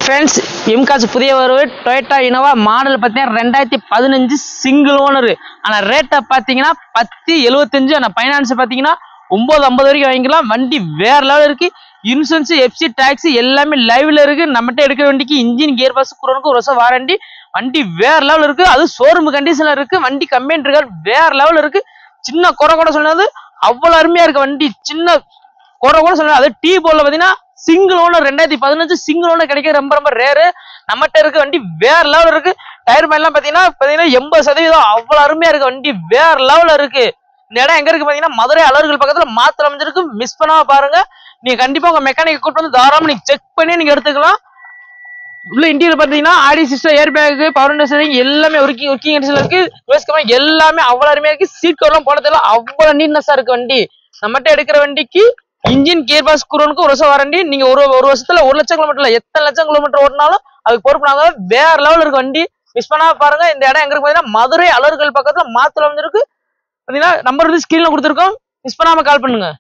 Friends, இம்காஸ் புதிய வரவு Toyota Innova model பார்த்தீங்கன்னா 2015 சிங்கிள் ஓனர். ஆனால் ரேட்டை பார்த்தீங்கன்னா 10,75. ஆனால் ஃபைனான்ஸ் பார்த்தீங்கன்னா 9,50 வரைக்கும் வாங்கிக்கலாம். வண்டி வேற லெவல் இருக்கு. இன்சூரன்ஸ், எஃப்சி, டாக்ஸி எல்லாமே லைவ்ல இருக்கு. நம்மகிட்ட எடுக்கிற வண்டிக்கு இன்ஜின், கியர் பாக்ஸ், குரோனுக்கு ஒரு வருஷம் வாரண்டி. வண்டி வேற லெவல் இருக்கு. அது ஷோரூம் கண்டிஷன்ல இருக்கு. வண்டி கம்பெனி இருக்காரு வேற லெவல் இருக்கு. சின்ன குறை கூட சொன்னது அவ்வளவு அருமையா இருக்கு. வண்டி சின்ன குறை கூட சொன்னது. அது டீ போர்ட்ல பாத்தீங்கன்னா சிங்கிள் ஓனர் 2015 சிங்கிள் ஓனர் கிடைக்க ரொம்ப ரொம்ப ரேரு. நம்மகிட்ட இருக்கு. வண்டி வேற லெவல் இருக்கு. டயர் மேலாம் பாத்தீங்கன்னா 80% அவ்வளவு அருமையா இருக்கு. வண்டி வேற லெவல்ல இருக்கு. இந்த இடம் எங்க இருக்கு பாத்தீங்கன்னா மதுரை அலர்கள் பக்கத்துல மாத்திரம் அமைஞ்சிருக்கு. மிஸ் பண்ணாம பாருங்க. நீங்க கண்டிப்பா உங்க மெக்கானிக் கூட்டு வந்து தாராளமா நீங்க செக் பண்ணி நீங்க எடுத்துக்கலாம். உள்ள இன்டீரியர் பாத்தீங்கன்னா ஆடி system, air bag, power steering எல்லாமே ஒர்க்கிங் கண்டிஷன்ல இருக்கு. எல்லாமே அவ்வளவு அருமையா இருக்கு. சீட் கவர் எல்லாம் போடுறதுல அவ்வளவு நீட்னஸா இருக்கு. வண்டி நம்மகிட்ட எடுக்கிற வண்டிக்கு இன்ஜின், கியர் பாக்ஸ், குரோனுக்கு ஒரு வருஷம் வாரண்டி. நீங்க ஒரு வருஷத்துல 1 லட்சம் கிலோமீட்டர்ல எத்தனை லட்சம் கிலோமீட்டர் ஓடினாலும் அதுக்கு பொறுப்பு நாங்க. வேற லெவல் இருக்கு. வண்டி மிஸ் பண்ணாம பாருங்க. இந்த இடம் எங்க இருக்கு பாத்தீங்கன்னா மதுரை அலர்கள் பக்கத்துல மாத்திரம் இருக்கு. பாத்தீங்கன்னா நம்பர் வந்து ஸ்கிரீன்ல கொடுத்துருக்கோம். மிஸ் பண்ணாம கால் பண்ணுங்க.